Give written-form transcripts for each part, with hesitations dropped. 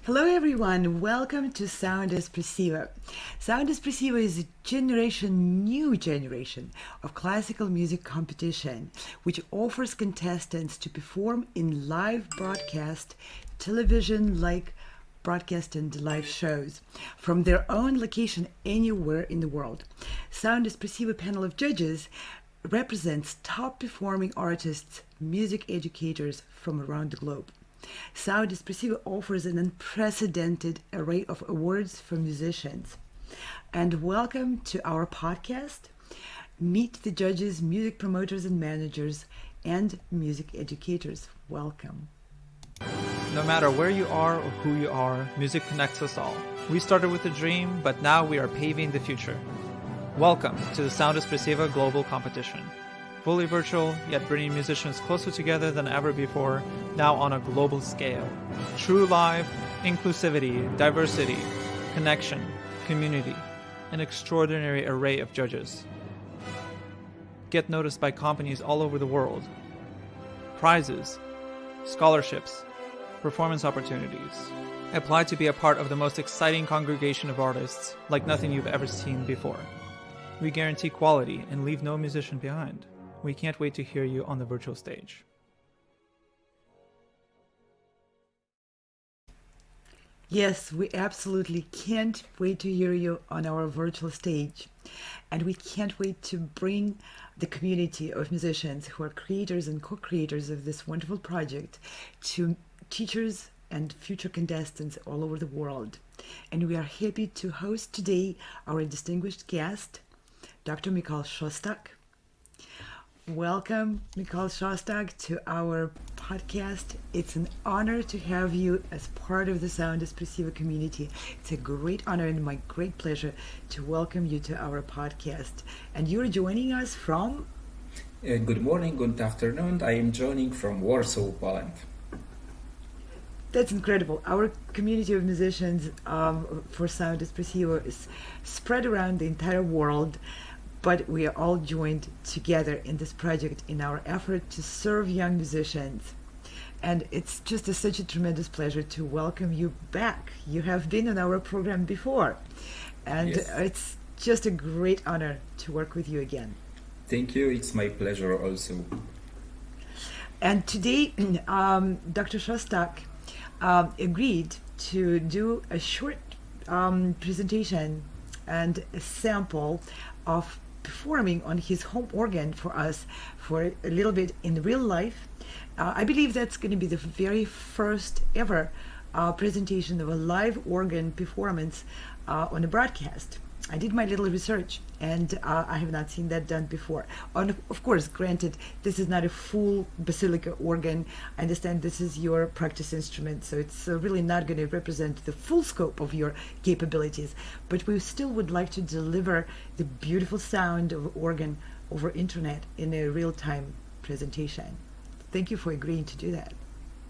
Hello everyone, welcome to Sound Espressivo. Sound Espressivo is a new generation of classical music competition, which offers contestants to perform in live broadcast, television-like broadcast and live shows from their own location anywhere in the world. Sound Espressivo panel of judges represents top performing artists, music educators from around the globe. Sound Espressivo offers an unprecedented array of awards for musicians. And welcome to our podcast. Meet the judges, music promoters and managers, and music educators. Welcome. No matter where you are or who you are, music connects us all. We started with a dream, but now we are paving the future. Welcome to the Sound Espressivo Global Competition. Fully virtual, yet bringing musicians closer together than ever before, now on a global scale. True live, inclusivity, diversity, connection, community, an extraordinary array of judges. Get noticed by companies all over the world. Prizes, scholarships, performance opportunities. Apply to be a part of the most exciting congregation of artists like nothing you've ever seen before. We guarantee quality and leave no musician behind. We can't wait to hear you on the virtual stage. Yes, we absolutely can't wait to hear you on our virtual stage. And we can't wait to bring the community of musicians who are creators and co-creators of this wonderful project to teachers and future contestants all over the world. And we are happy to host today our distinguished guest, Dr. Michał Szostak. Welcome, Michał Szostak, to our podcast. It's an honor to have you as part of the Sound Espressivo community. It's a great honor and my great pleasure to welcome you to our podcast. And you're joining us from? Good morning, good afternoon. I am joining from Warsaw, Poland. That's incredible. Our community of musicians for Sound Espressivo is spread around the entire world. But we are all joined together in this project in our effort to serve young musicians. And it's just such a tremendous pleasure to welcome you back. You have been on our program before. And Yes. It's just a great honor to work with you again. Thank you. It's my pleasure also. And today, Dr. Szostak agreed to do a short presentation and a sample of performing on his home organ for us for a little bit in real life. I believe that's going to be the very first ever presentation of a live organ performance on a broadcast. I did my little research and I have not seen that done before. Of course, granted, this is not a full basilica organ. I understand this is your practice instrument, so it's really not going to represent the full scope of your capabilities. But we still would like to deliver the beautiful sound of organ over internet in a real-time presentation. Thank you for agreeing to do that.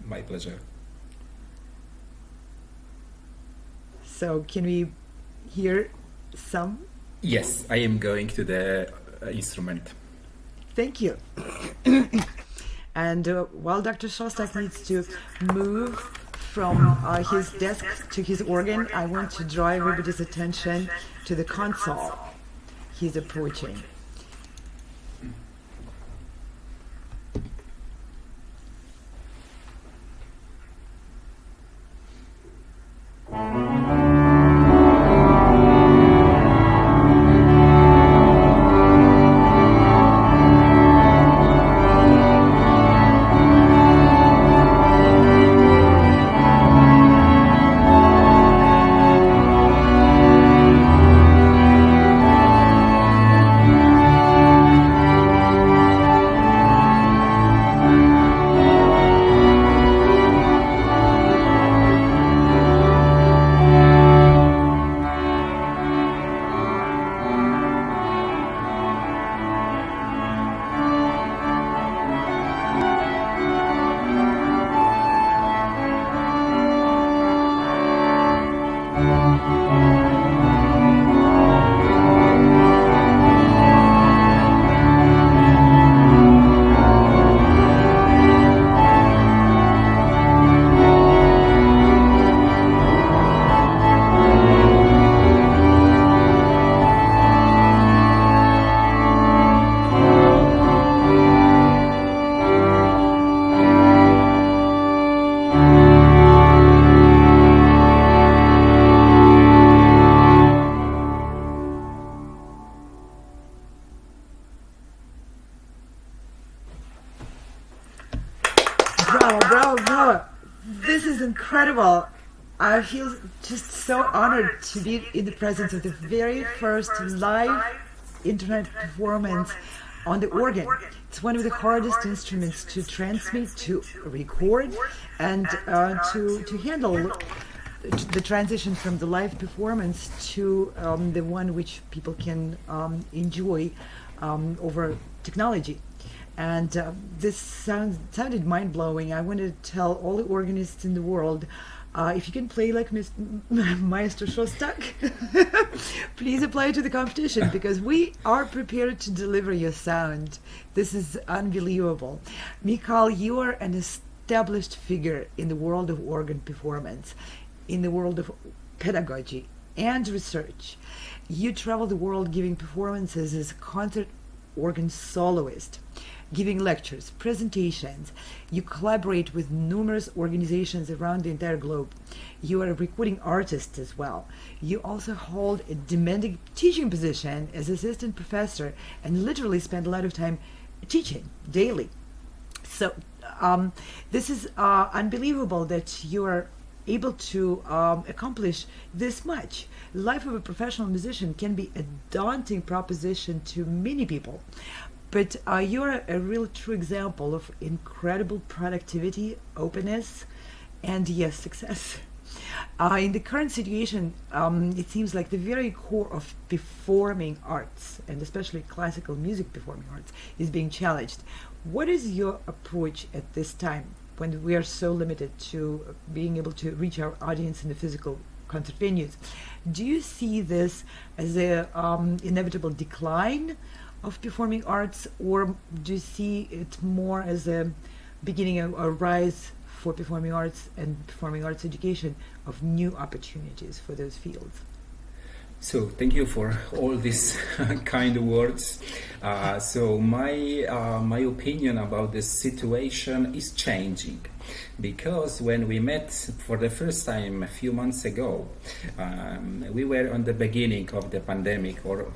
My pleasure. So can we hear some? Yes, I am going to the instrument. Thank you. And while Dr. Szostak needs to move from his desk to his organ, I want to draw everybody's attention to the console he's approaching. This is incredible. I feel just so honored to be in the presence of the very first live internet performance on the organ. It's one of the hardest instruments to transmit, to record, and to handle the transition from the live performance to the one which people can enjoy over technology. And this sounded mind-blowing. I want to tell all the organists in the world, if you can play like Maestro Szostak, please apply to the competition, because we are prepared to deliver your sound. This is unbelievable. Michał, you are an established figure in the world of organ performance, in the world of pedagogy and research. You travel the world giving performances as a concert organ soloist, giving lectures, presentations. You collaborate with numerous organizations around the entire globe. You are a recording artist as well. You also hold a demanding teaching position as assistant professor and literally spend a lot of time teaching daily. So this is unbelievable that you are able to accomplish this much. Life of a professional musician can be a daunting proposition to many people. But you're a real true example of incredible productivity, openness, and yes, success. In the current situation, it seems like the very core of performing arts, and especially classical music performing arts, is being challenged. What is your approach at this time, when we are so limited to being able to reach our audience in the physical concert venues? Do you see this as a inevitable decline of performing arts, or do you see it more as a beginning of a rise for performing arts and performing arts education of new opportunities for those fields? So thank you for all these kind words. So my opinion about this situation is changing, because when we met for the first time a few months ago, we were on the beginning of the pandemic, or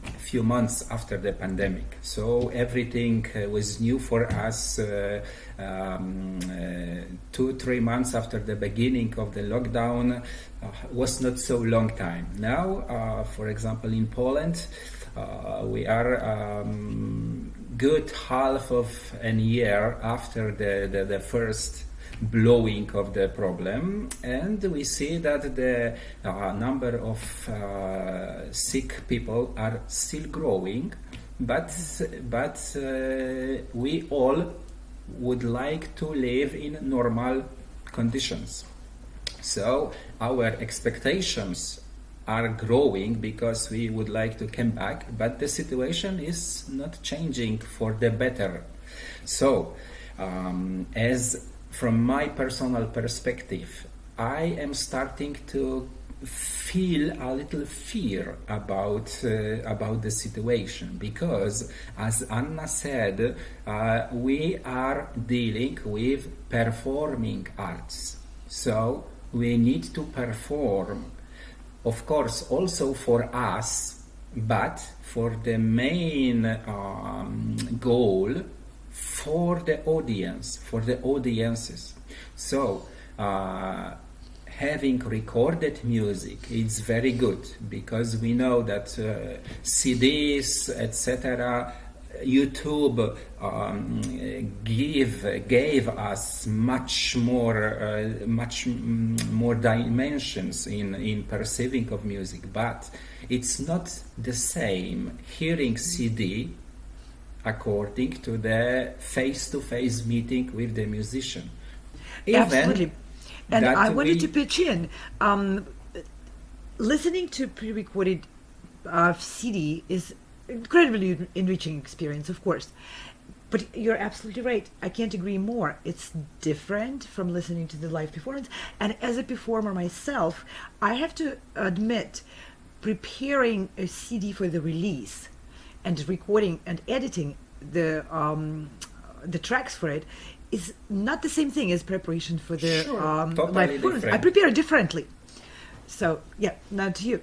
a few months after the pandemic. So everything was new for us. 2-3 months after the beginning of the lockdown was not so long time. Now, for example, in Poland, we are good half of a year after the first blowing of the problem, and we see that the number of sick people are still growing, but we all would like to live in normal conditions. So our expectations are growing because we would like to come back, but the situation is not changing for the better. So as from my personal perspective, I am starting to feel a little fear about the situation, because, as Anna said, we are dealing with performing arts. So we need to perform, of course, also for us, but for the main goal, for the audience, for the audiences. So having recorded music, it's very good, because we know that CDs, etc., YouTube gave us much more dimensions in perceiving of music, but it's not the same hearing CD according to the face-to-face meeting with the musician. Absolutely. And I wanted to pitch in. Listening to pre-recorded CD is incredibly enriching experience, of course. But you're absolutely right. I can't agree more. It's different from listening to the live performance. And as a performer myself, I have to admit, preparing a CD for the release and recording and editing the tracks for it is not the same thing as preparation for the totally live performance. I prepare differently. So yeah, now to you.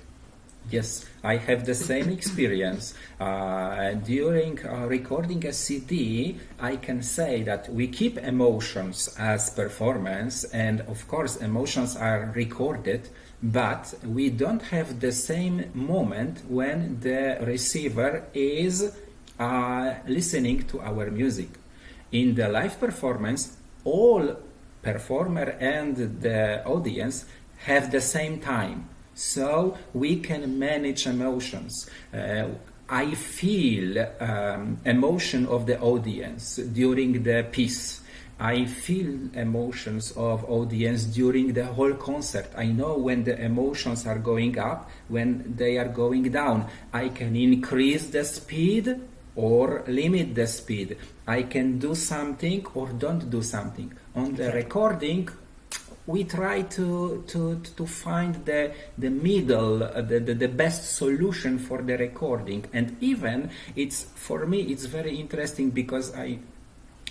Yes, I have the same experience. During recording a CD, I can say that we keep emotions as performance, and of course, emotions are recorded, but we don't have the same moment when the receiver is listening to our music. In the live performance, all performer and the audience have the same time. So we can manage emotions. I feel emotion of the audience during the piece. I feel emotions of audience during the whole concert. I know when the emotions are going up, when they are going down. I can increase the speed or limit the speed. I can do something or don't do something. On the recording, we try to find the middle, the best solution for the recording. And even for me it's very interesting because I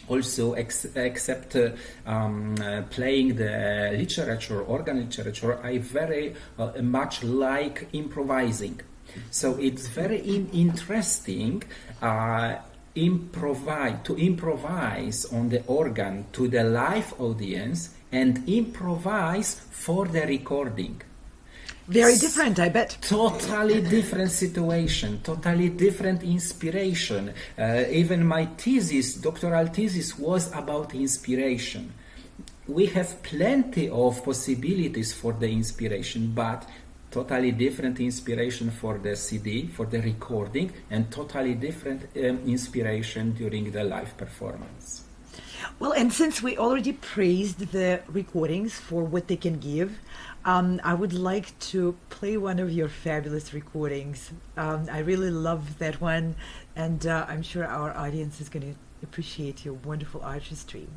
also accept playing the literature, organ literature. I very much like improvising. So it's very interesting improvise on the organ to the live audience and improvise for the recording. Very different, I bet. Totally different situation, totally different inspiration. Even my doctoral thesis was about inspiration. We have plenty of possibilities for the inspiration, but totally different inspiration for the CD, for the recording, and totally different inspiration during the live performance. Well, and since we already praised the recordings for what they can give, I would like to play one of your fabulous recordings. I really love that one, and I'm sure our audience is going to appreciate your wonderful artistry.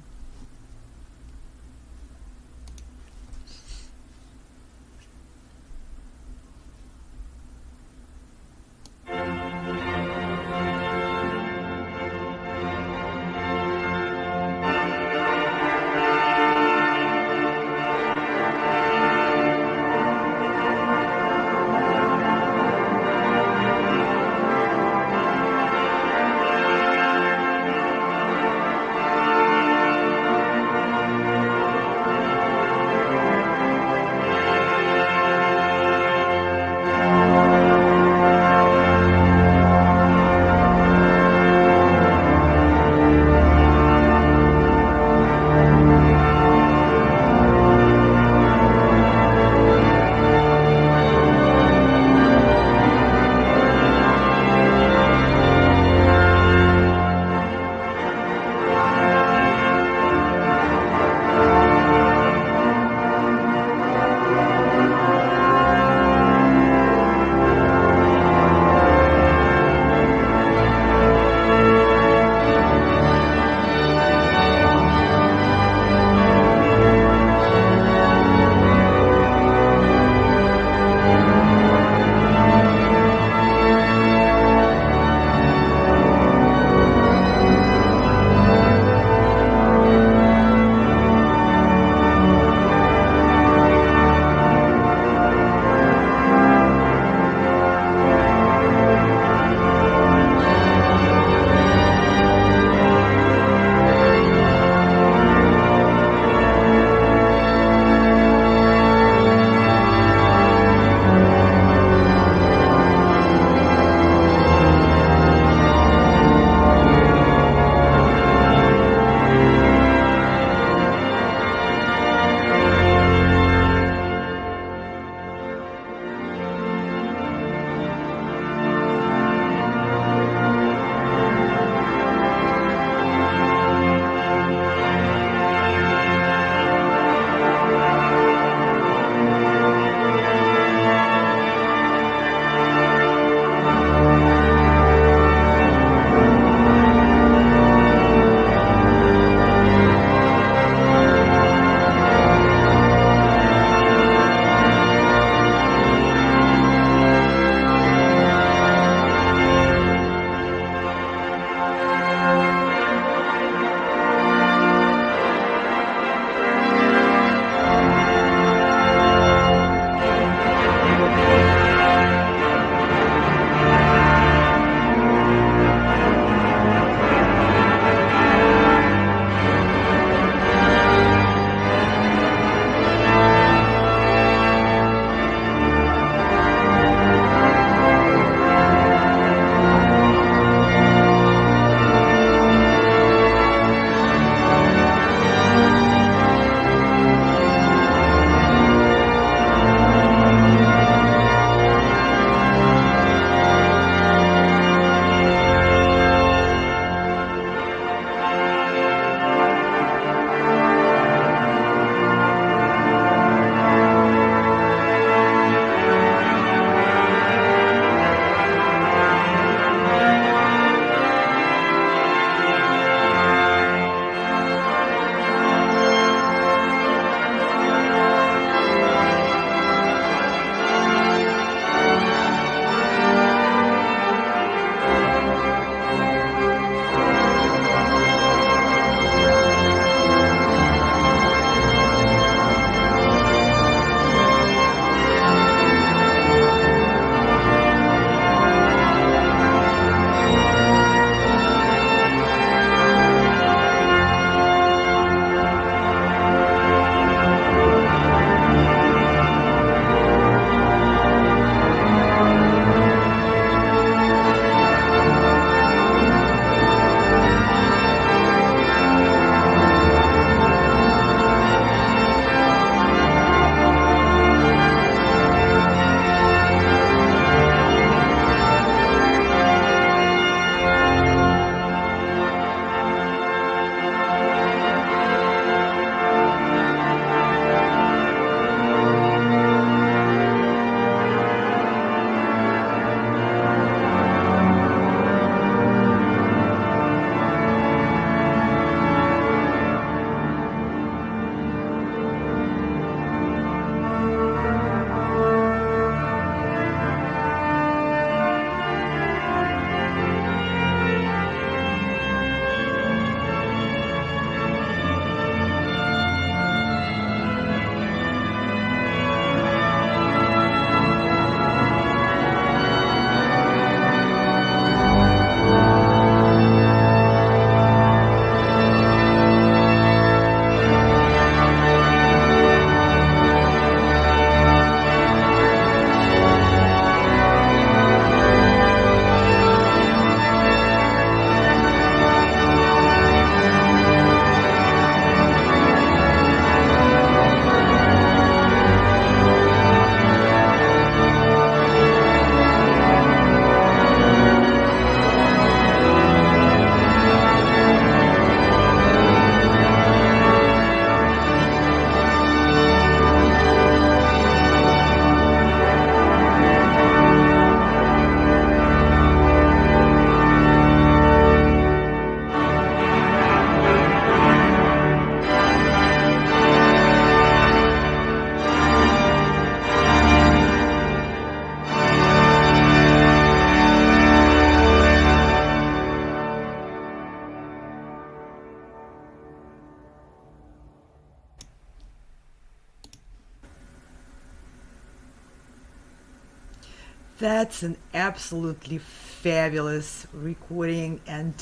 That's an absolutely fabulous recording, and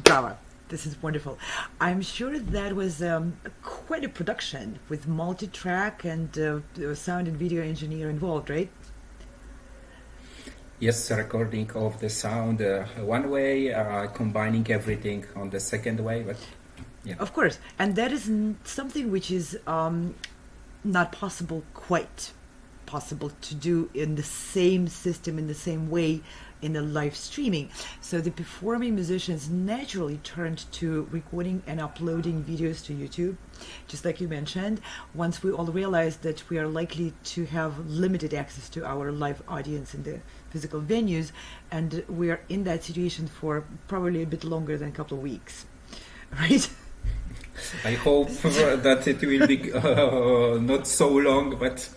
bravo. This is wonderful. I'm sure that was quite a production with multi-track and sound and video engineer involved, right? Yes, recording of the sound one way, combining everything on the second way, but yeah. Of course, and that is something which is not quite possible to do in the same system, in the same way, in the live streaming. So the performing musicians naturally turned to recording and uploading videos to YouTube, just like you mentioned, once we all realized that we are likely to have limited access to our live audience in the physical venues, and we are in that situation for probably a bit longer than a couple of weeks, right? I hope that it will be not so long, but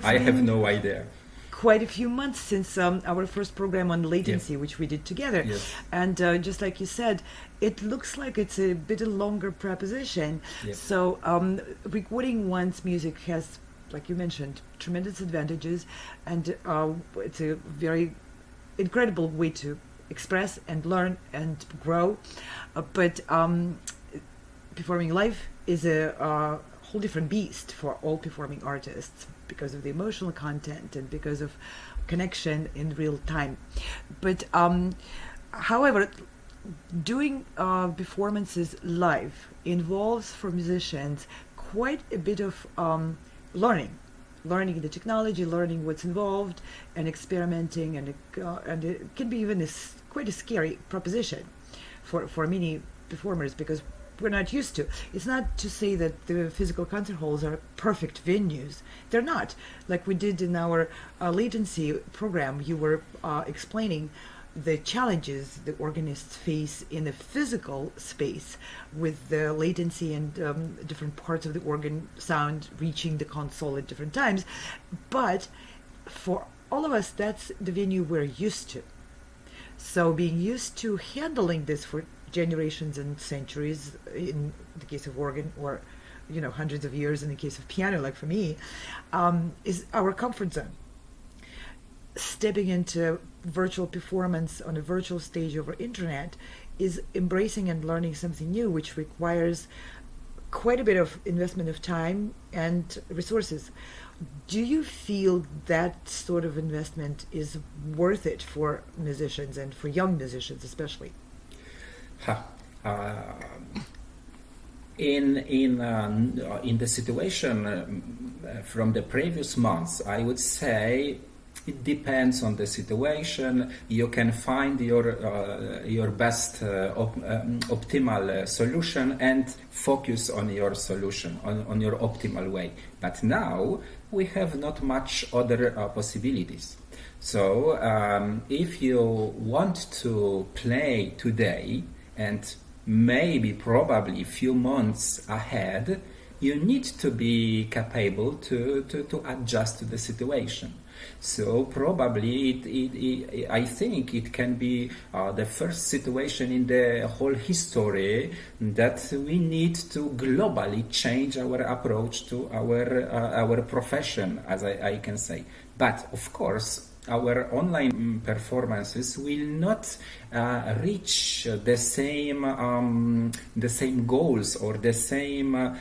I have no idea. Quite a few months since our first program on latency, which we did together. Yes. And just like you said, it looks like it's a bit a longer proposition. Yes. So recording one's music has, like you mentioned, tremendous advantages, and it's a very incredible way to express and learn and grow. But performing live is a whole different beast for all performing artists, because of the emotional content and because of connection in real time. But however, doing performances live involves for musicians quite a bit of learning the technology, learning what's involved, and experimenting, and it can be even quite a scary proposition for many performers, because we're not used to. It's not to say that the physical concert halls are perfect venues. They're not. Like we did in our latency program, you were explaining the challenges the organists face in the physical space with the latency and different parts of the organ sound reaching the console at different times. But for all of us, that's the venue we're used to. So being used to handling this for generations and centuries in the case of organ, or hundreds of years in the case of piano, like for me, is our comfort zone. Stepping into virtual performance on a virtual stage over internet is embracing and learning something new, which requires quite a bit of investment of time and resources. Do you feel that sort of investment is worth it for musicians, and for young musicians especially? In the situation from the previous months, I would say it depends on the situation. You can find your best optimal solution and focus on your solution, on your optimal way. But now we have not much other possibilities. So if you want to play today, and probably a few months ahead, you need to be capable to adjust to the situation. So probably I think it can be the first situation in the whole history that we need to globally change our approach to our profession, as I can say. But of course, our online performances will not reach the same goals or the same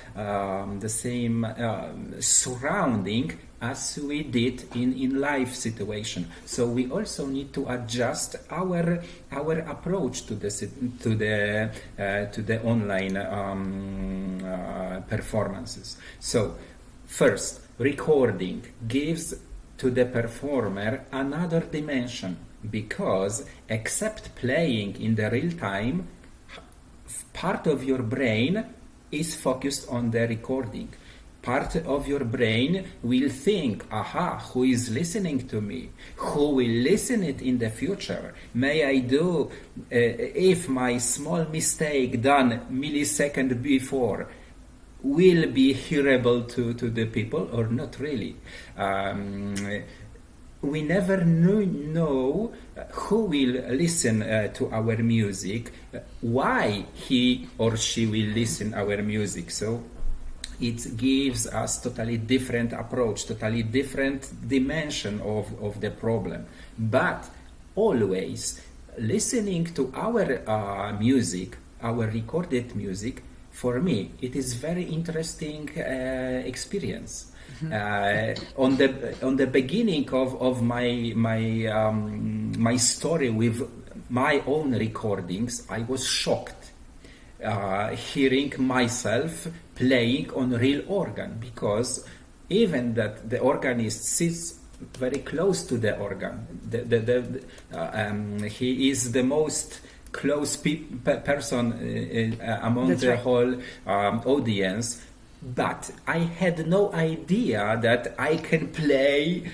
surrounding as we did in live situation. So we also need to adjust our approach to the online performances. So first, recording gives to the performer another dimension, because except playing in the real time, part of your brain is focused on the recording. Part of your brain will think, who is listening to me? Who will listen it in the future? May I do, if my small mistake done millisecond before will be hearable to the people or not really? We never know who will listen to our music, why he or she will listen our music. So it gives us totally different approach, totally different dimension of the problem. But always listening to our music, our recorded music, for me, it is very interesting experience. On the beginning of my story with my own recordings, I was shocked hearing myself playing on real organ, because even that the organist sits very close to the organ. He is the most close person among That's the right. whole audience. But I had no idea that I can play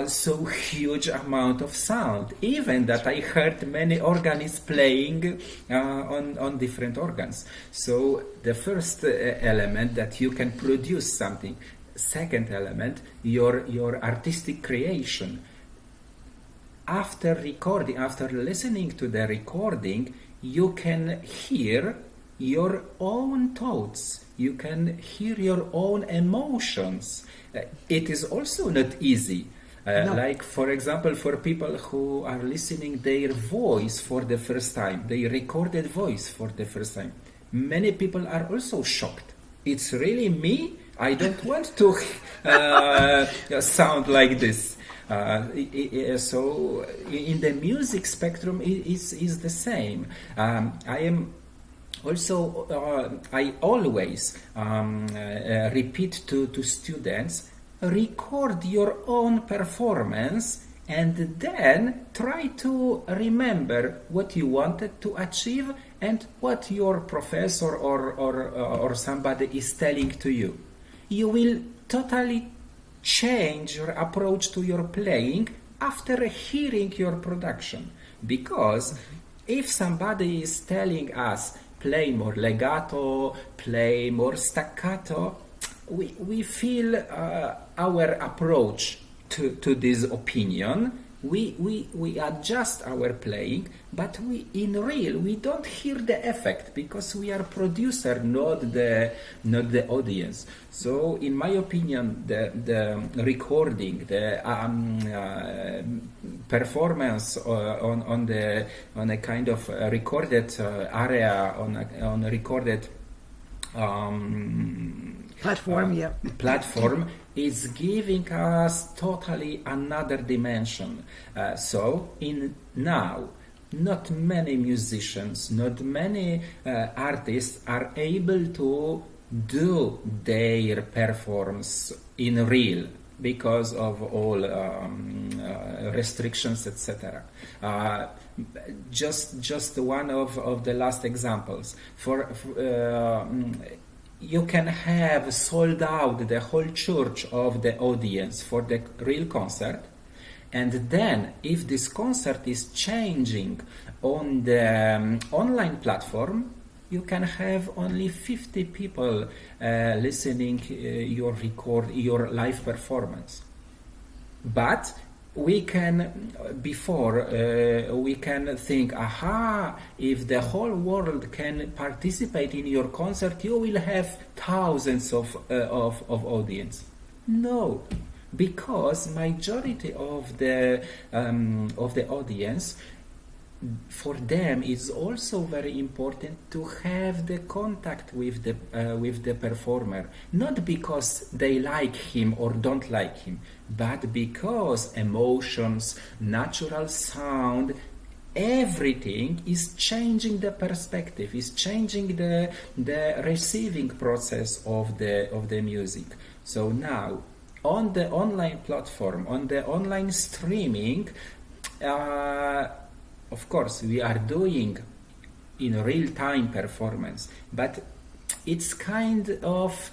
so huge amount of sound. Even that I heard many organists playing on different organs. So the first element, that you can produce something. Second element, your artistic creation. After recording, after listening to the recording, you can hear your own thoughts. You can hear your own emotions. It is also not easy. No. Like, for example, for people who are listening their voice for the first time, their recorded voice for the first time, many people are also shocked. It's really me? I don't want to sound like this. So in the music spectrum, it is the same. I am also, I always repeat to students, record your own performance and then try to remember what you wanted to achieve and what your professor or somebody is telling to you. You will totally change your approach to your playing after hearing your production. Because if somebody is telling us, play more legato, play more staccato, we feel our approach to this opinion. We adjust our playing, but we don't hear the effect, because we are producer, not the audience. So in my opinion, the recording, the performance on a kind of recorded area, on a recorded platform is giving us totally another dimension. So now, not many musicians, not many artists are able to do their performance in real, because of all restrictions, etc. Just one of the last examples. You can have sold out the whole church of the audience for the real concert, and then if this concert is changing on the online platform, you can have only 50 people listening your live performance. But we can think, if the whole world can participate in your concert, you will have thousands of audience. No, because majority of the audience, for them it's also very important to have the contact with the performer, not because they like him or don't like him, but because emotions, natural sound, everything is changing the perspective, is changing the receiving process of the music. So now on the online platform, on the online streaming, of course, we are doing in real-time performance, but it's kind of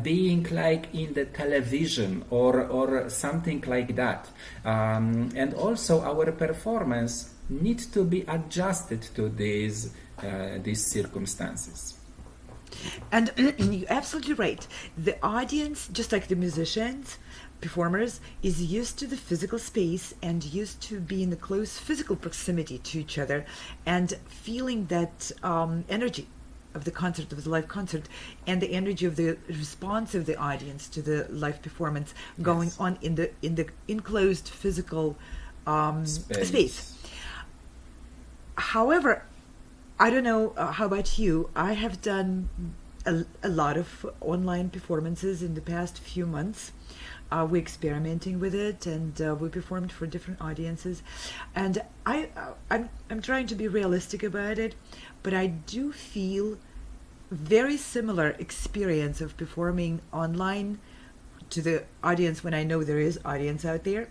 being like in the television or something like that. And also our performance needs to be adjusted to these circumstances. And you're absolutely right. The audience, just like the musicians, performers, is used to the physical space and used to be in the close physical proximity to each other and feeling that energy the concert, of the live concert, and the energy of the response of the audience to the live performance going on in the enclosed physical space. However, I don't know how about you. I have done a lot of online performances in the past few months. We're experimenting with it, and we performed for different audiences. And I'm trying to be realistic about it, but I do feel very similar experience of performing online to the audience when I know there is audience out there.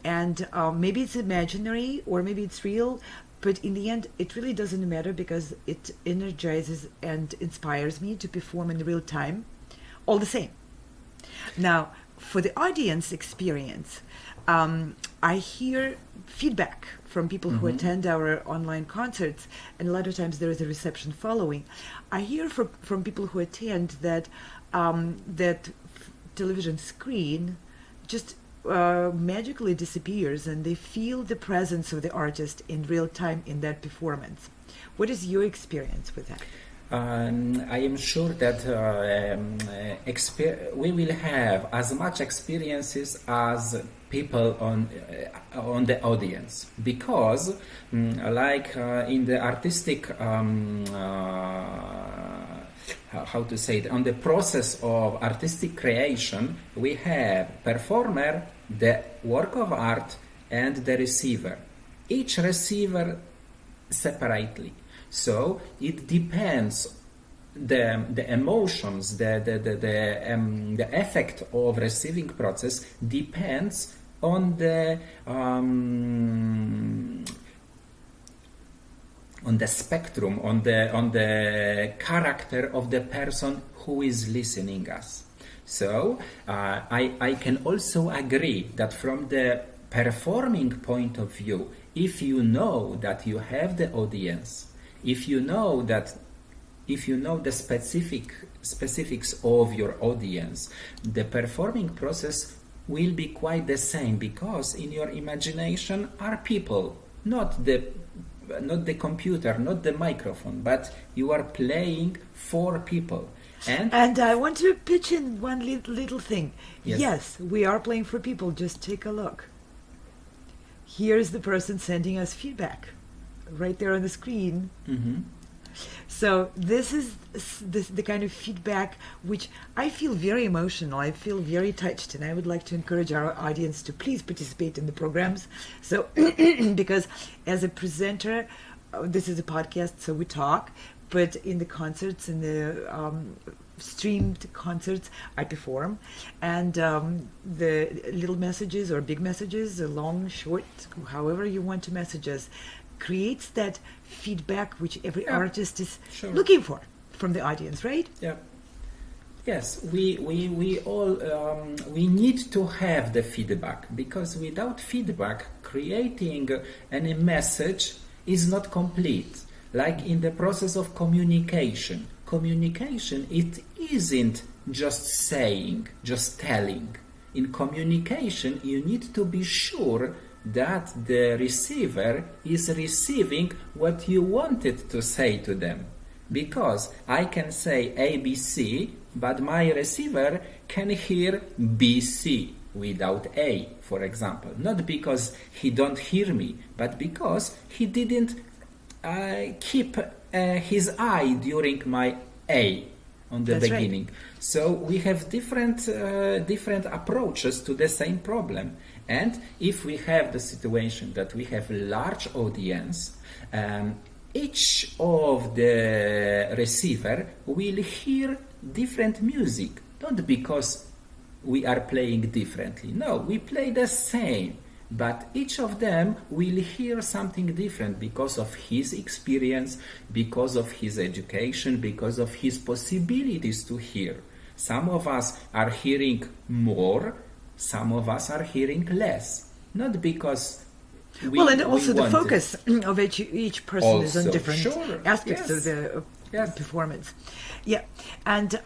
And maybe it's imaginary or maybe it's real, but in the end, it really doesn't matter because it energizes and inspires me to perform in real time all the same. Now, for the audience experience, I hear feedback from people who attend our online concerts, and a lot of times there is a reception following. I hear from people who attend that that television screen just magically disappears, and they feel the presence of the artist in real time in that performance. What is your experience with that? I am sure that we will have as much experiences as people on the audience, because like in the artistic how to say it, on the process of artistic creation, we have performer, the work of art, and the receiver. Each receiver separately. So it depends the emotions, the effect of receiving process depends on the spectrum, on the character of the person who is listening us. So I can also agree that from the performing point of view, if you know that you have the audience, if you know the specifics of your audience, the performing process will be quite the same, because in your imagination are people, not the computer, not the microphone, but you are playing for people. And I want to pitch in one little thing. Yes. Yes, we are playing for people. Just take a look. Here's the person sending us feedback right there on the screen. Mm-hmm. So this is the kind of feedback which I feel very emotional. I feel very touched, and I would like to encourage our audience to please participate in the programs. So because as a presenter, this is a podcast, so we talk, but in the concerts, in the streamed concerts, I perform, and the little messages or big messages, long, short, however you want to message us, creates that feedback which every artist is looking for from the audience, right? Yeah. Yes, we all we need to have the feedback, because without feedback, creating any message is not complete. Like in the process of communication, it isn't just saying, just telling. In communication, you need to be sure that the receiver is receiving what you wanted to say to them. Because I can say ABC, but my receiver can hear BC without A, for example. Not because he don't hear me, but because he didn't keep his eye during my A on the beginning. Right. So we have different approaches to the same problem. And if we have the situation that we have a large audience, each of the receiver will hear different music, not because we are playing differently. No, we play the same, but each of them will hear something different because of his experience, because of his education, because of his possibilities to hear. Some of us are hearing more, some of us are hearing less, not because and also the focus of each person is on different aspects of the Yes. performance. Yeah, and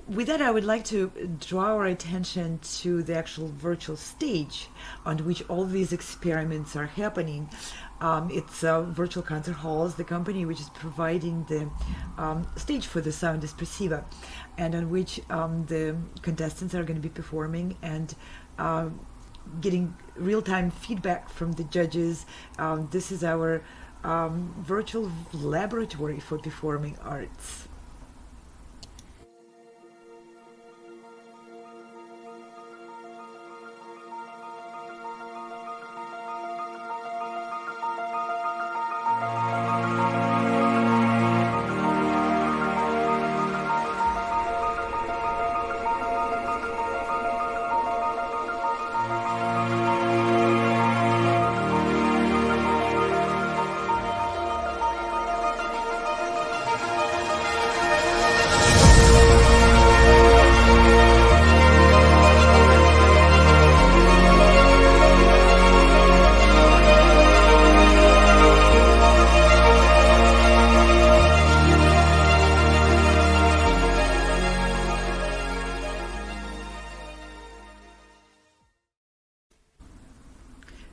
with that, I would like to draw our attention to the actual virtual stage on which all these experiments are happening. It's Virtual Concert Halls, the company which is providing the stage for the Sound Espressivo, and on which the contestants are going to be performing and getting real-time feedback from the judges. This is our virtual laboratory for performing arts.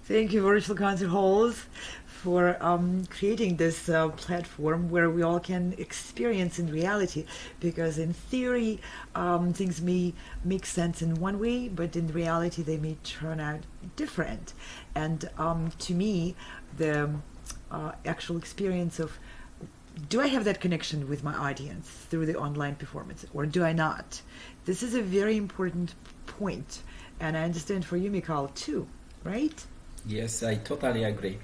Thank you, Virtual Concert Halls, for creating this platform where we all can experience in reality. Because in theory, things may make sense in one way, but in reality, they may turn out different. And to me, the actual experience of, do I have that connection with my audience through the online performance, or do I not? This is a very important point, and I understand for you, Michał, too, right? Yes, I totally agree.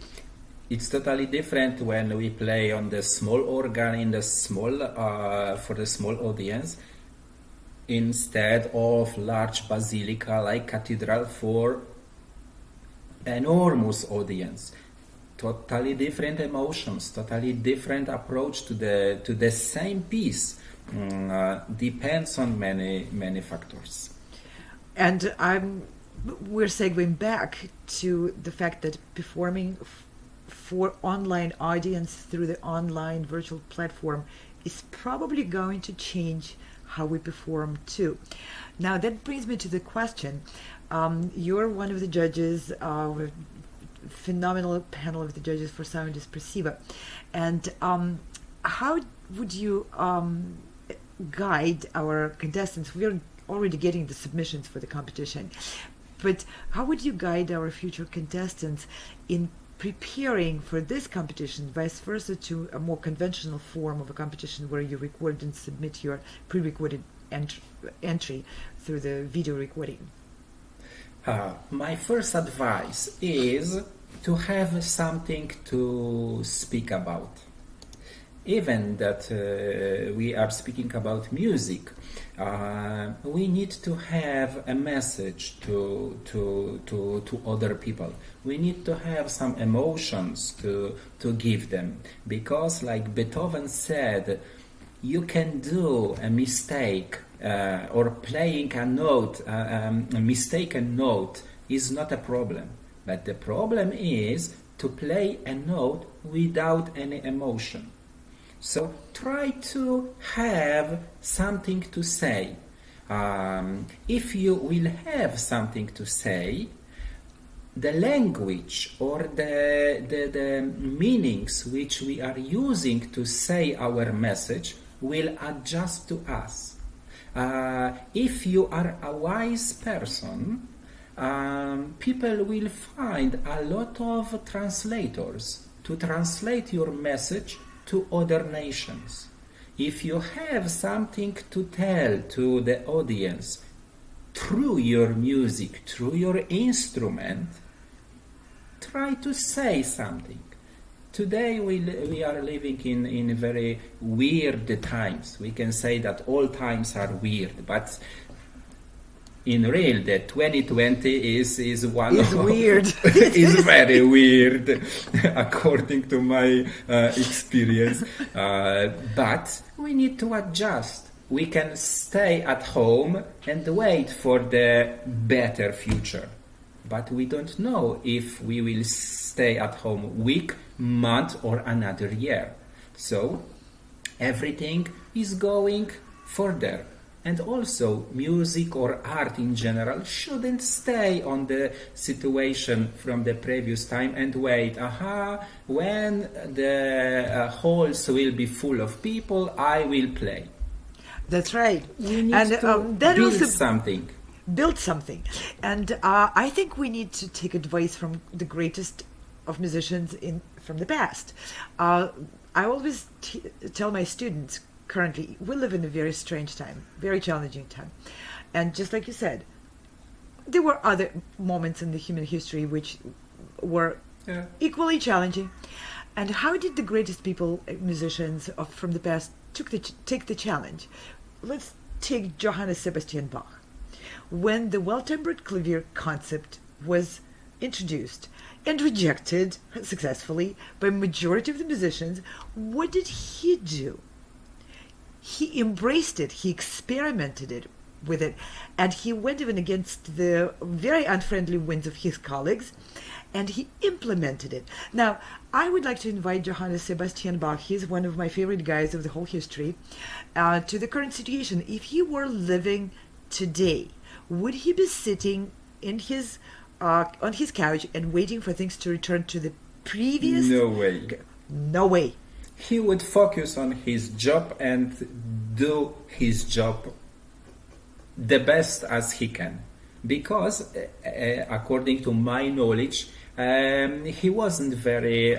It's totally different when we play on the small organ in the small for the small audience instead of large basilica like cathedral for enormous audience. Totally different emotions, totally different approach to the same piece. Depends on many factors. And we're segueing back to the fact that performing for online audience through the online virtual platform is probably going to change how we perform too. Now that brings me to the question. You're one of the judges, phenomenal panel of the judges for Sound Espressivo. And how would you guide our contestants? We're already getting the submissions for the competition. But how would you guide our future contestants in preparing for this competition, vice versa to a more conventional form of a competition where you record and submit your pre-recorded entry through the video recording? My first advice is to have something to speak about. Even that we are speaking about music, we need to have a message to other people. We need to have some emotions to give them, because like Beethoven said, you can do a mistake or playing a note, a mistaken note is not a problem. But the problem is to play a note without any emotion. So try to have something to say. If you will have something to say, the language or the meanings which we are using to say our message will adjust to us. If you are a wise person, people will find a lot of translators to translate your message to other nations. If you have something to tell to the audience through your music, through your instrument, try to say something. Today we are living in very weird times. We can say that all times are weird, but in real, the 2020 is one is of weird. is very weird, according to my experience. But we need to adjust. We can stay at home and wait for the better future. But we don't know if we will stay at home week, month, or another year. So everything is going further. And also, music or art in general shouldn't stay on the situation from the previous time and wait. When the halls will be full of people, I will play. That's right. We need And to that build also something. build something. And I think we need to take advice from the greatest of musicians from the past. I always tell my students, currently, we live in a very strange time, very challenging time. And just like you said, there were other moments in the human history which were equally challenging. And how did the greatest people, musicians from the past, take the challenge? Let's take Johann Sebastian Bach. When the well-tempered clavier concept was introduced and rejected successfully by majority of the musicians, what did he do? He embraced it, he experimented with it, and he went even against the very unfriendly winds of his colleagues, and he implemented it. Now, I would like to invite Johann Sebastian Bach, he's one of my favorite guys of the whole history, to the current situation. If he were living today, would he be sitting in his on his couch and waiting for things to return to the previous? No way. No way. He would focus on his job and do his job the best as he can. Because, according to my knowledge, he wasn't very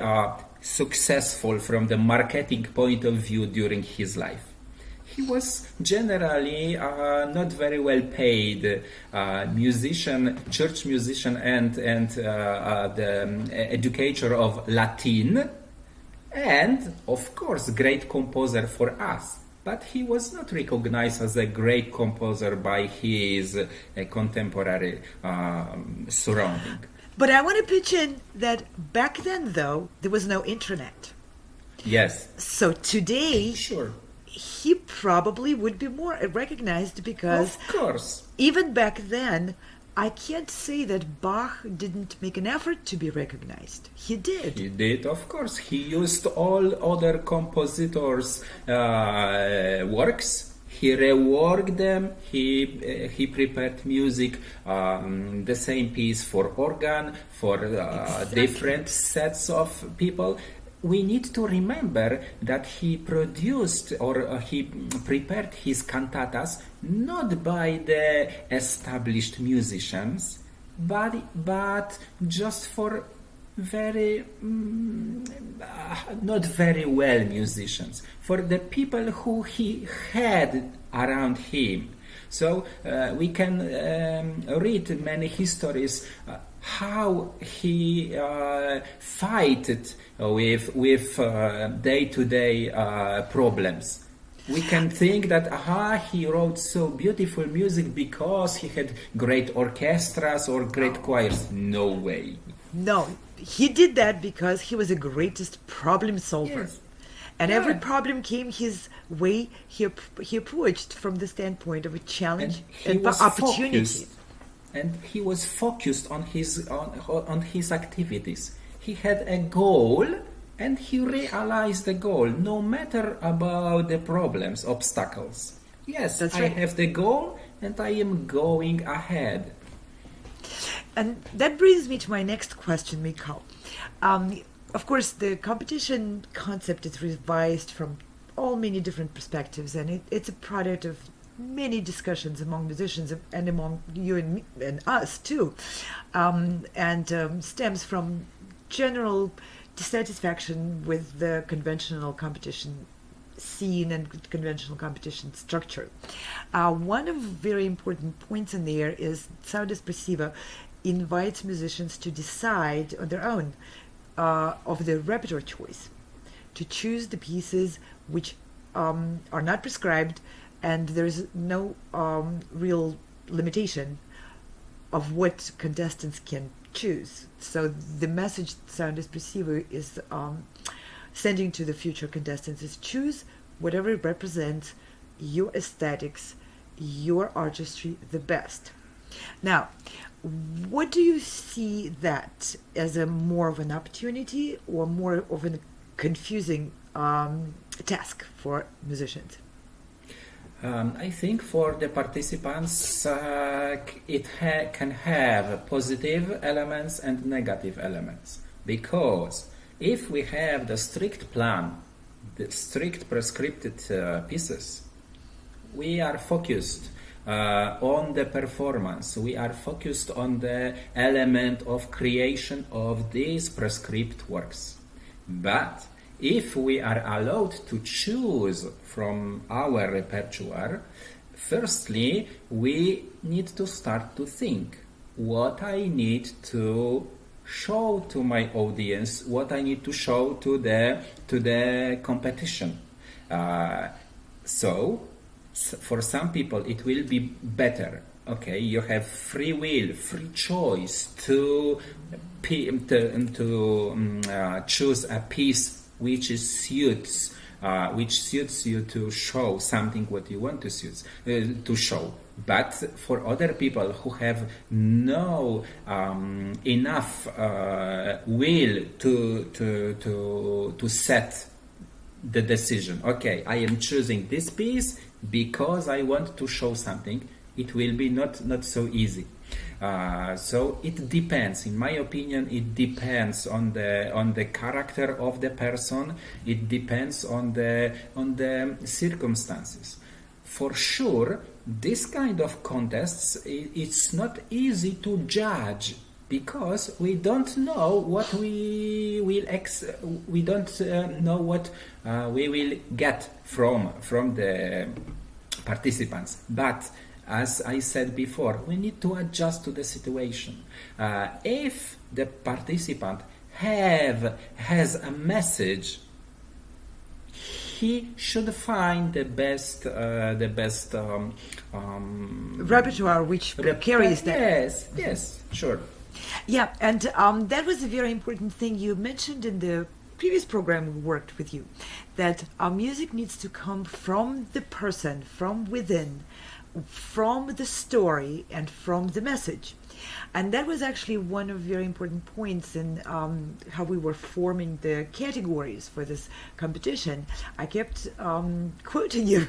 successful from the marketing point of view during his life. He was generally not very well paid musician, church musician, and the educator of Latin, and of course, great composer for us. But he was not recognized as a great composer by his contemporary surrounding. But I want to pitch in that back then, though, there was no internet. Yes. So today, Sure. he probably would be more recognized because Of course. even back then, I can't say that Bach didn't make an effort to be recognized. He did. He did, of course. He used all other compositors' works. He reworked them. He prepared music, the same piece for organ, for different sets of people. We need to remember that he produced or he prepared his cantatas not by the established musicians, but just for very not very well musicians, for the people who he had around him. So we can read many histories how he fighted with day-to-day problems. We can think that he wrote so beautiful music because he had great orchestras or great choirs. No way. No, he did that because he was the greatest problem solver. Yes. And Yeah. every problem came his way. He approached from the standpoint of a challenge he and was opportunity. focused. And he was focused on his activities. He had a goal, and he realized the goal, no matter about the problems, obstacles. Yes, That's I right. have the goal, and I am going ahead. And that brings me to my next question, Michał. Of course, the competition concept is revised from all many different perspectives, and it's a product of many discussions among musicians and among you and me, and us too, and stems from general dissatisfaction with the conventional competition scene and conventional competition structure. One of very important points in there is Sound Espressivo invites musicians to decide on their own of their repertoire choice, to choose the pieces which are not prescribed, and there's no real limitation of what contestants can choose. So the message Sound Espressivo is sending to the future contestants is choose whatever represents your aesthetics, your artistry the best. Now, what do you see that as a more of an opportunity or more of a confusing task for musicians? I think for the participants, it can have positive elements and negative elements. Because if we have the strict plan, the strict prescripted pieces, we are focused on the performance. We are focused on the element of creation of these prescribed works. But if we are allowed to choose from our repertoire, firstly, we need to start to think what I need to show to my audience, what I need to show to the competition. So, for some people, it will be better. Okay, you have free will, free choice to choose a piece which suits you to show something what you want to show. But for other people who have no enough will to set the decision, okay, I am choosing this piece because I want to show something, it will be not so easy. So it depends. In my opinion, it depends on the character of the person. It depends on the circumstances. For sure, this kind of contests, it's not easy to judge because we don't know what we don't know what we will get from the participants. But as I said before, we need to adjust to the situation. If the participant has a message, he should find the best repertoire which carries that. Yes, sure. Yeah, and that was a very important thing you mentioned in the previous program we worked with you, that our music needs to come from the person, from within, from the story and from the message. And that was actually one of very important points in how we were forming the categories for this competition. I kept quoting you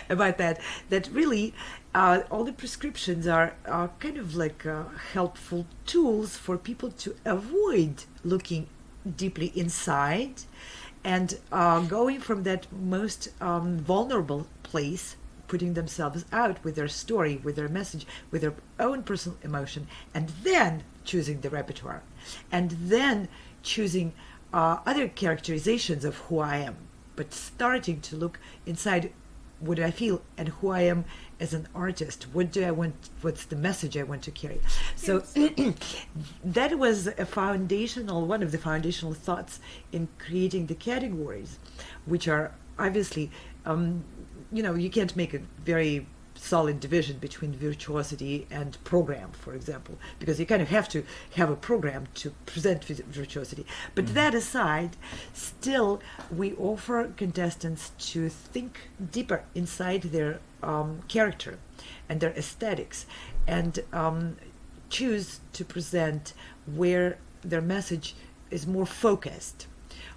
about that really all the prescriptions are kind of like helpful tools for people to avoid looking deeply inside and going from that most vulnerable place, putting themselves out with their story, with their message, with their own personal emotion, and then choosing the repertoire, and then choosing other characterizations of who I am, but starting to look inside what I feel and who I am as an artist. What do I want? What's the message I want to carry? So that was one of the foundational thoughts in creating the categories, which are obviously you can't make a very solid division between virtuosity and program, for example, because you kind of have to have a program to present virtuosity. But that aside, still we offer contestants to think deeper inside their character and their aesthetics, and choose to present where their message is more focused,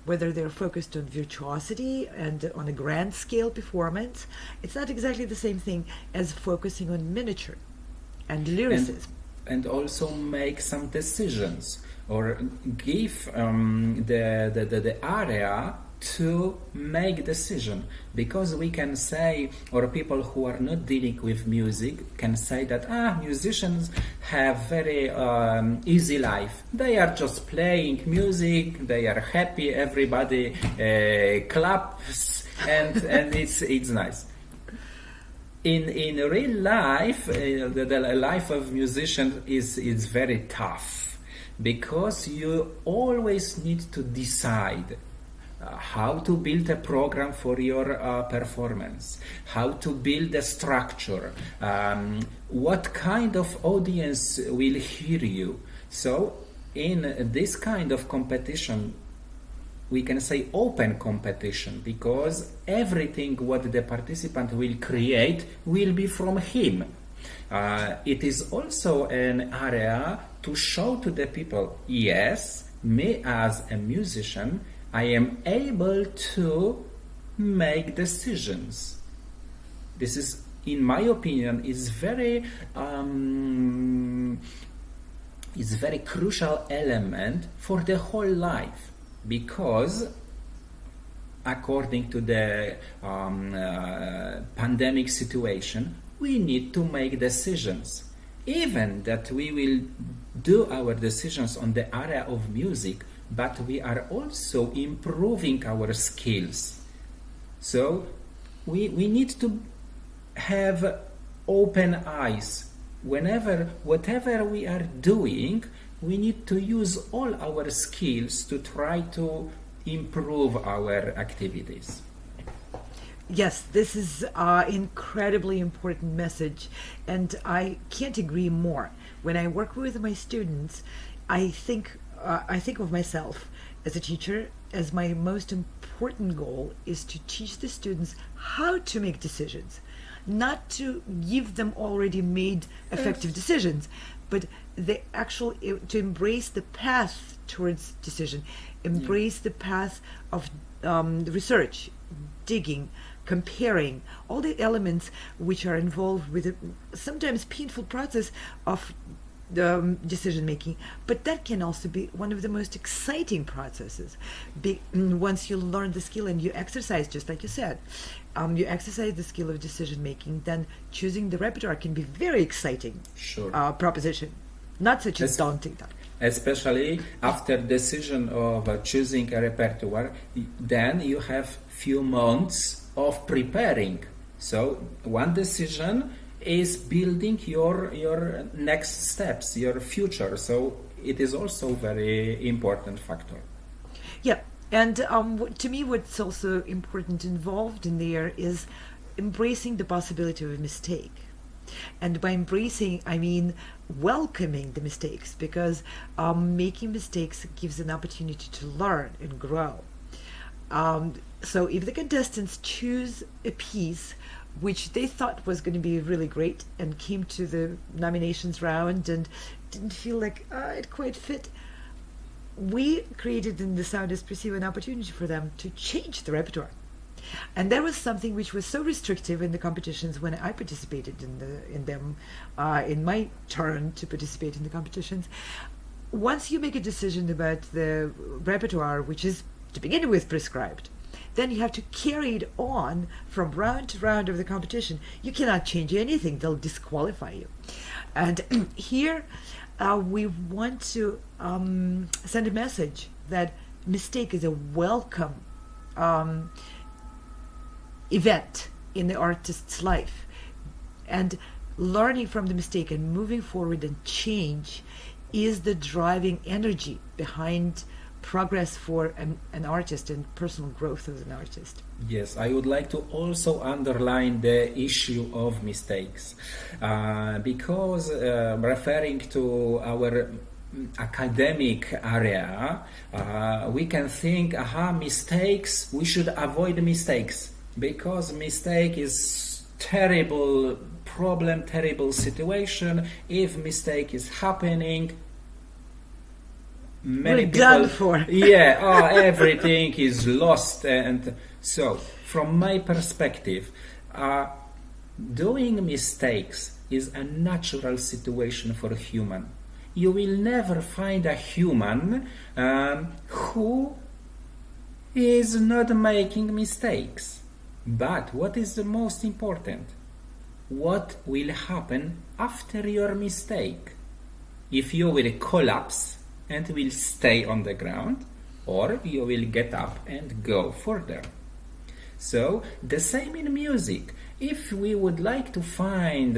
whether they're focused on virtuosity and on a grand scale performance. It's not exactly the same thing as focusing on miniature and lyricism. And also make some decisions or give the area to make decision, because we can say, or people who are not dealing with music can say that musicians have very easy life. They are just playing music, they are happy, everybody claps, and it's nice. In real life, the life of musician is very tough, because you always need to decide how to build a program for your performance, how to build a structure, what kind of audience will hear you. So in this kind of competition, we can say open competition, because everything what the participant will create will be from him. It is also an area to show to the people, yes, me as a musician, I am able to make decisions. This is, in my opinion, is very crucial element for the whole life, because according to the pandemic situation, we need to make decisions. Even that we will do our decisions on the area of music, but we are also improving our skills. So we need to have open eyes. Whatever we are doing, we need to use all our skills to try to improve our activities. Yes, this is an incredibly important message, and I can't agree more. When I work with my students, I think of myself as a teacher as my most important goal is to teach the students how to make decisions, not to give them already made effective decisions, but to embrace the path towards decision, embrace the path of research, digging, comparing, all the elements which are involved with a sometimes painful process of decision making, but that can also be one of the most exciting processes. Once you learn the skill and you exercise, just like you said, you exercise the skill of decision making, then choosing the repertoire can be very exciting proposition, not such a daunting task. Especially after decision of choosing a repertoire, then you have few months of preparing. So one decision is building your next steps, your future. So it is also very important factor. Yeah, and to me, what's also important involved in there is embracing the possibility of a mistake. And by embracing, I mean welcoming the mistakes, because making mistakes gives an opportunity to learn and grow. So if the contestants choose a piece which they thought was going to be really great and came to the nominations round and didn't feel like it quite fit, we created in the Sound Espressivo an opportunity for them to change the repertoire. And that was something which was so restrictive in the competitions when I participated in them, in my turn to participate in the competitions. Once you make a decision about the repertoire, which is to begin with prescribed, then you have to carry it on from round to round of the competition. You cannot change anything, they'll disqualify you. And here we want to send a message that mistake is a welcome event in the artist's life. And learning from the mistake and moving forward and change is the driving energy behind progress for an artist and personal growth as an artist. Yes, I would like to also underline the issue of mistakes, because referring to our academic area, we can think, mistakes, we should avoid mistakes, because mistake is terrible problem, terrible situation. If mistake is happening, many We're people done for. Everything is lost. And so from my perspective, doing mistakes is a natural situation for a human. You will never find a human who is not making mistakes. But what is the most important? What will happen after your mistake? If you will collapse and will stay on the ground, or you will get up and go further. So the same in music. If we would like to find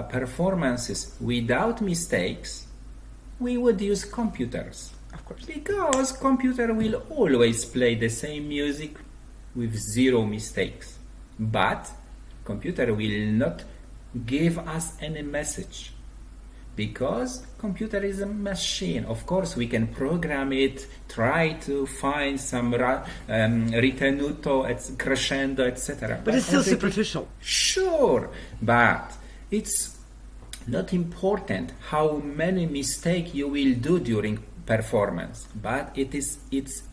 performances without mistakes, we would use computers. Of course. Because computer will always play the same music with zero mistakes. But computer will not give us any message. Because computer is a machine. Of course, we can program it, try to find some ritenuto, crescendo, etc. But it's still superficial. Sure, but it's not important how many mistakes you will do during performance. But it's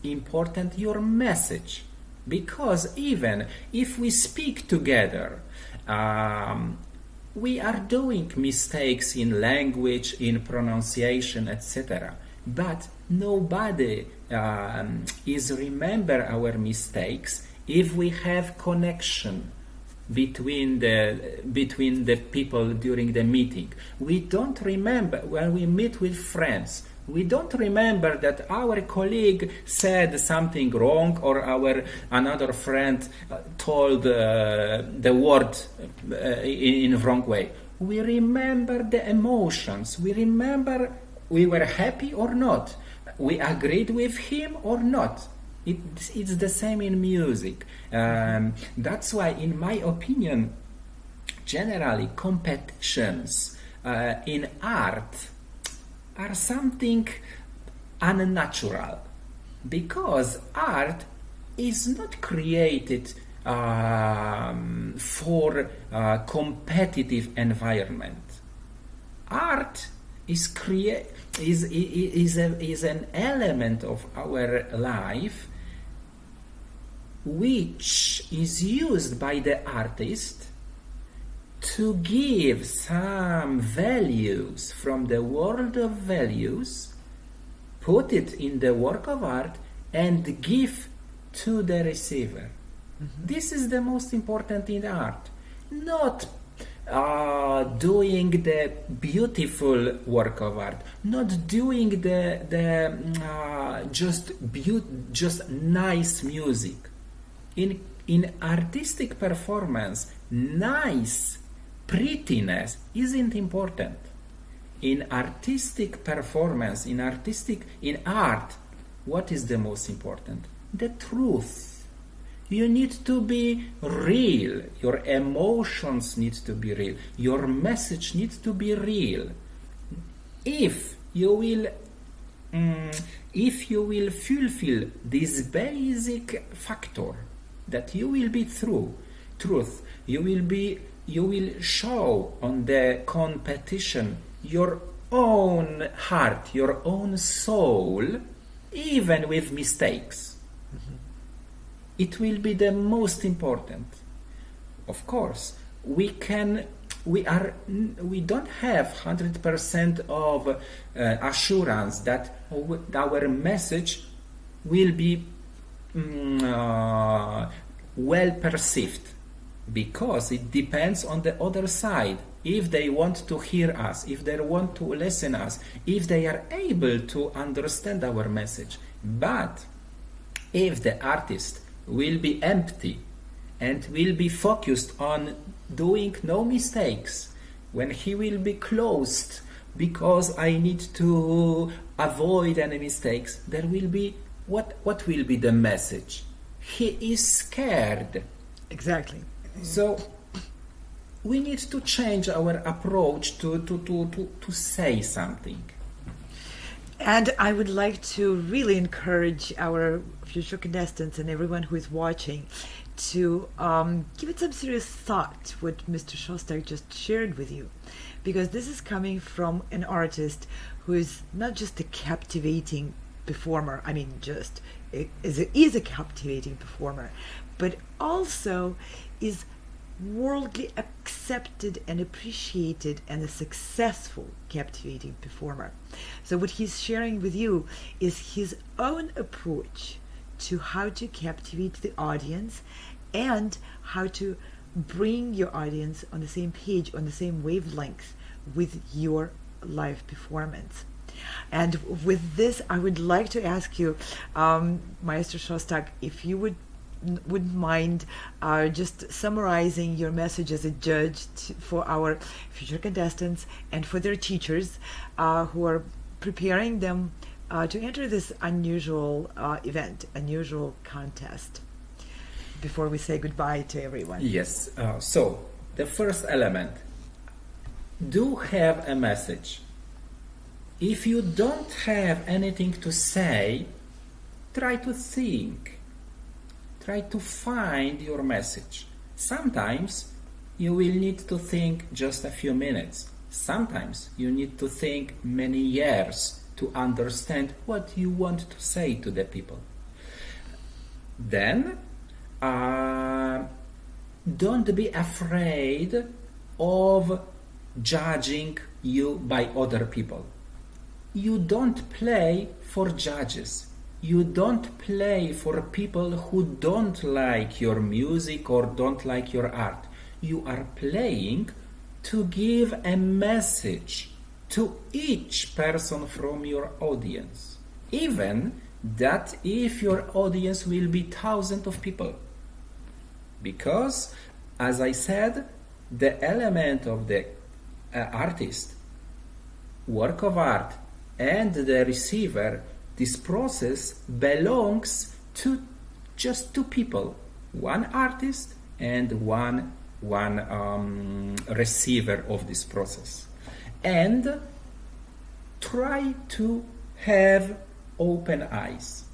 important your message. because even if we speak together, we are doing mistakes in language, in pronunciation, etc. But nobody is remember our mistakes if we have connection between the people during the meeting. We don't remember when we meet with friends. We don't remember that our colleague said something wrong, or another friend told the word in wrong way. We remember the emotions. We remember we were happy or not. We agreed with him or not. It's the same in music. That's why, in my opinion, generally competitions in art are something unnatural, because art is not created for a competitive environment. Art is an element of our life which is used by the artist to give some values from the world of values, put it in the work of art, and give to the receiver. Mm-hmm. This is the most important in art. Not doing the beautiful work of art, not doing just nice music. In artistic performance, nice prettiness isn't important. In artistic performance, in art, what is the most important? The truth. You need to be real. Your emotions need to be real. Your message needs to be real. If you will fulfill this basic factor, that you will be truth, you will show on the competition your own heart, your own soul, even with mistakes. Mm-hmm. It will be the most important. Of course, we don't have 100% of assurance that our message will be well perceived, because it depends on the other side. If they want to hear us, if they want to listen us, if they are able to understand our message. But if the artist will be empty and will be focused on doing no mistakes, when he will be closed because I need to avoid any mistakes, there will be what will be the message? He is scared. Exactly. So we need to change our approach to say something. And I would like to really encourage our future contestants and everyone who is watching to give it some serious thought, what Mr. Szostak just shared with you, because this is coming from an artist who is not just a captivating performer, is a captivating performer, but also is worldly accepted and appreciated and a successful captivating performer. So what he's sharing with you is his own approach to how to captivate the audience and how to bring your audience on the same page, on the same wavelength with your live performance. And with this, I would like to ask you, Maestro Szostak, if you wouldn't mind just summarizing your message as a judge for our future contestants and for their teachers who are preparing them to enter this unusual event, unusual contest, before we say goodbye to everyone. Yes. So the first element, do have a message. If you don't have anything to say, try to think. Try to find your message. Sometimes you will need to think just a few minutes. Sometimes you need to think many years to understand what you want to say to the people. Then don't be afraid of judging you by other people. You don't play for judges. You don't play for people who don't like your music or don't like your art. You are playing to give a message to each person from your audience. Even that if your audience will be thousands of people. Because, as I said, the element of the artist, work of art, and the receiver, this process belongs to just two people, one artist and one receiver of this process. And try to have open eyes.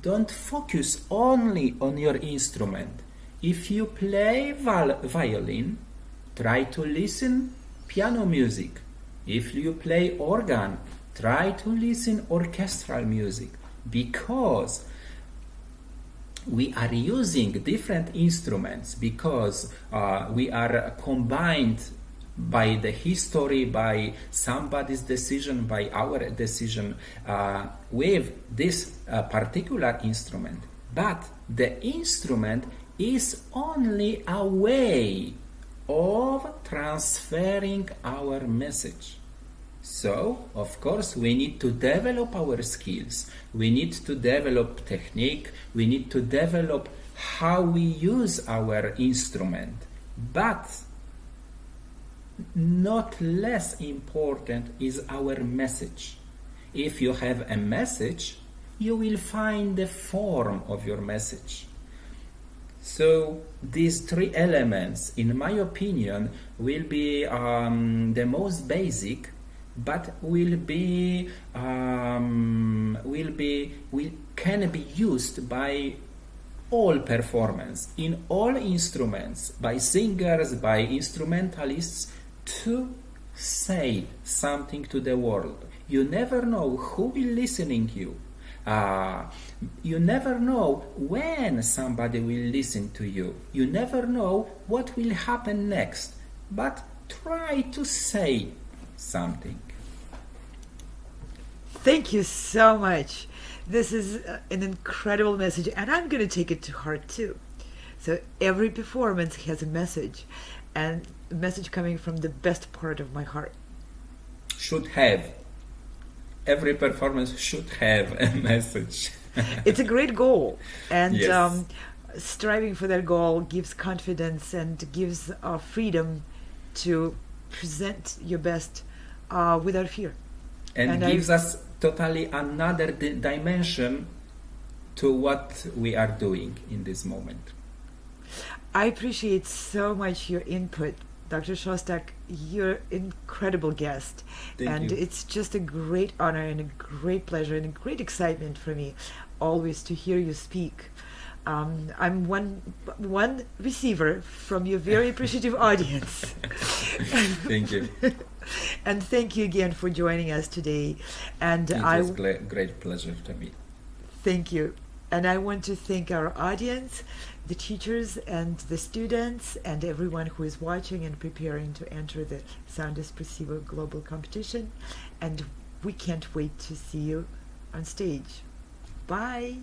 Don't focus only on your instrument. If you play violin, try to listen piano music. If you play organ, try to listen orchestral music, because we are using different instruments, because we are combined by the history, by somebody's decision, by our decision with this particular instrument. But the instrument is only a way of transferring our message. So, of course, we need to develop our skills. We need to develop technique. We need to develop how we use our instrument. But not less important is our message. If you have a message, you will find the form of your message. So these three elements, in my opinion, will be the most basic, but can be used by all performance, in all instruments, by singers, by instrumentalists, to say something to the world. You never know who will listening to you. You never know when somebody will listen to you. You never know what will happen next. But try to say something. Thank you so much. This is an incredible message, and I'm going to take it to heart too. So every performance has a message, and a message coming from the best part of my heart. Should have. Every performance should have a message. It's a great goal, and Yes. Striving for that goal gives confidence and gives freedom to present your best without fear. And gives us totally another dimension to what we are doing in this moment. I appreciate so much your input, Dr. Szostak. You're an incredible guest. Thank you. It's just a great honor and a great pleasure and a great excitement for me always to hear you speak. I'm one receiver from your very appreciative audience. Thank you. And thank you again for joining us today. And It was great pleasure to me. Thank you. And I want to thank our audience, the teachers and the students, and everyone who is watching and preparing to enter the Sound Espressivo Global Competition. And we can't wait to see you on stage. Bye.